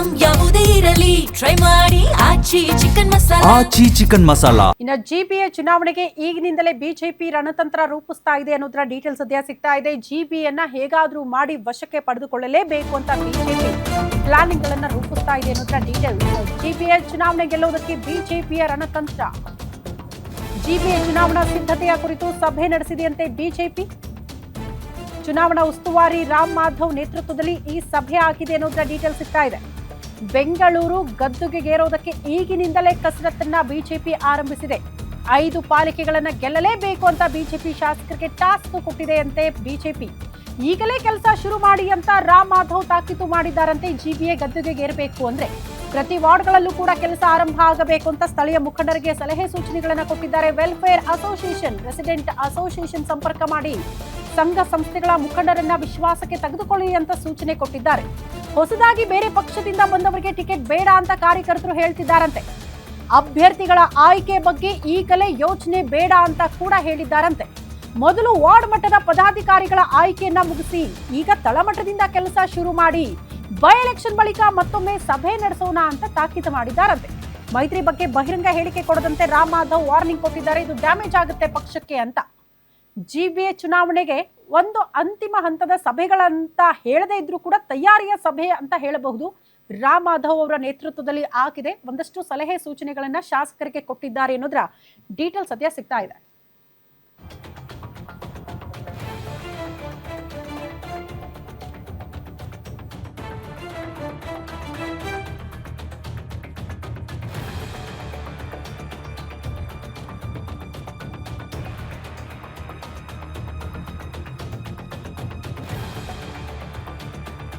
Item ಯಾವುದೇ ಇರಲಿ try ಮಾಡಿ ಆಚಿ ಚಿಕನ್ ಮಸಾಲಾ. ಇನ್ನು ಜಿಬಿಎ ಚುನಾವಣೆಗೆ ಈಗಿನಿಂದಲೇ ಬಿಜೆಪಿ ರಣತಂತ್ರ ರೂಪಿಸ್ತಾ ಇದೆ ಅನ್ನೋದರ ಡೀಟೇಲ್ಸ್ ಸದ್ಯ ಸಿಗ್ತಾ ಇದೆ. ಜಿಬಿಯನ್ನ ಹೇಗಾದ್ರೂ ಮಾಡಿ ವಶಕ್ಕೆ ಪಡೆದುಕೊಳ್ಳಲೇಬೇಕು ಅಂತ ಬಿಜೆಪಿ ಪ್ಲಾನಿಂಗ್ ಗಳನ್ನ ರೂಪಿಸ್ತಾ ಇದೆ ಅನ್ನೋದರ ಡೀಟೇಲ್ಸ್. ಜಿಬಿಎ ಚುನಾವಣೆ ಗೆಲ್ಲುವುದಕ್ಕೆ ಬಿಜೆಪಿಯ ರಣತಂತ್ರ. ಜಿಬಿಎ ಚುನಾವಣಾ ಸಿದ್ಧತೆಯ ಕುರಿತು ಸಭೆ ನಡೆಸಿದೆಯಂತೆ ಬಿಜೆಪಿ. ಚುನಾವಣಾ ಉಸ್ತುವಾರಿ ರಾಮ್ ಮಾಧವ್ ನೇತೃತ್ವದಲ್ಲಿ ಈ ಸಭೆ ಆಗಿದೆ ಅನ್ನೋದರ ಡೀಟೇಲ್ಸ್ ಸಿಗ್ತಾ ಇದೆ. ಬೆಂಗಳೂರು ಗದ್ದುಗೆಗೇರೋದಕ್ಕೆ ಈಗಿನಿಂದಲೇ ಕಸರತ್ತನ್ನ ಬಿಜೆಪಿ ಆರಂಭಿಸಿದೆ. 5 ಪಾಲಿಕೆಗಳನ್ನ ಗೆಲ್ಲಲೇಬೇಕು ಅಂತ ಬಿಜೆಪಿ ಶಾಸಕರಿಗೆ ಟಾಸ್ಕ್ ಕೊಟ್ಟಿದೆ ಅಂತೆ ಬಿಜೆಪಿ. ಈಗಲೇ ಕೆಲಸ ಶುರು ಮಾಡಿ ಅಂತ ರಾಮ್ ಮಾಧವ್ ತಾಕೀತು ಮಾಡಿದ್ದಾರಂತೆ. ಜಿಬಿಎ ಗದ್ದುಗೆಗೇರಬೇಕು ಅಂದ್ರೆ ಪ್ರತಿ ವಾರ್ಡ್ಗಳಲ್ಲೂ ಕೂಡ ಕೆಲಸ ಆರಂಭ ಆಗಬೇಕು ಅಂತ ಸ್ಥಳೀಯ ಮುಖಂಡರಿಗೆ ಸಲಹೆ ಸೂಚನೆಗಳನ್ನ ಕೊಟ್ಟಿದ್ದಾರೆ. ವೆಲ್ಫೇರ್ ಅಸೋಸಿಯೇಷನ್, ರೆಸಿಡೆಂಟ್ ಅಸೋಸಿಯೇಷನ್ ಸಂಪರ್ಕ ಮಾಡಿ ಸಂಘ ಸಂಸ್ಥೆಗಳ ಮುಖಂಡರನ್ನ ವಿಶ್ವಾಸಕ್ಕೆ ತೆಗೆದುಕೊಳ್ಳಿ ಅಂತ ಸೂಚನೆ ಕೊಟ್ಟಿದ್ದಾರೆ. ಹೊಸದಾಗಿ ಬೇರೆ ಪಕ್ಷದಿಂದ ಬಂದವರಿಗೆ ಟಿಕೆಟ್ ಬೇಡ ಅಂತ ಕಾರ್ಯಕರ್ತರು ಹೇಳ್ತಿದ್ದಾರಂತೆ. ಅಭ್ಯರ್ಥಿಗಳ ಆಯ್ಕೆ ಬಗ್ಗೆ ಈಗಲೇ ಯೋಚನೆ ಬೇಡ ಅಂತ ಕೂಡ ಹೇಳಿದ್ದಾರಂತೆ. ಮೊದಲು ವಾರ್ಡ್ ಮಟ್ಟದ ಪದಾಧಿಕಾರಿಗಳ ಆಯ್ಕೆಯನ್ನ ಮುಗಿಸಿ ಈಗ ತಳಮಟ್ಟದಿಂದ ಕೆಲಸ ಶುರು ಮಾಡಿ ಬೈ ಎಲೆಕ್ಷನ್ ಬಳಿಕ ಮತ್ತೊಮ್ಮೆ ಸಭೆ ನಡೆಸೋಣ ಅಂತ ತಾಕೀತು ಮಾಡಿದ್ದಾರಂತೆ. ಮೈತ್ರಿ ಬಗ್ಗೆ ಬಹಿರಂಗ ಹೇಳಿಕೆ ಕೊಡದಂತೆ ರಾಮ್ ಮಾಧವ್ ವಾರ್ನಿಂಗ್ ಕೊಟ್ಟಿದ್ದಾರೆ. ಇದು ಡ್ಯಾಮೇಜ್ ಆಗುತ್ತೆ ಪಕ್ಷಕ್ಕೆ ಅಂತ. ಜಿಬಿಎ ಚುನಾವಣೆಗೆ ಒಂದು ಅಂತಿಮ ಹಂತದ ಸಭೆಗಳಂತ ಹೇಳದೇ ಇದ್ರೂ ಕೂಡ ತಯಾರಿಯ ಸಭೆ ಅಂತ ಹೇಳಬಹುದು. ರಾಮ್ ಮಾಧವ್ ಅವರ ನೇತೃತ್ವದಲ್ಲಿ ಆಗಿದೆ. ಒಂದಷ್ಟು ಸಲಹೆ ಸೂಚನೆಗಳನ್ನ ಶಾಸಕರಿಗೆ ಕೊಟ್ಟಿದ್ದಾರೆ ಅನ್ನೋದ್ರ ಡೀಟೇಲ್ ಸದ್ಯ ಸಿಗ್ತಾ ಇದೆ.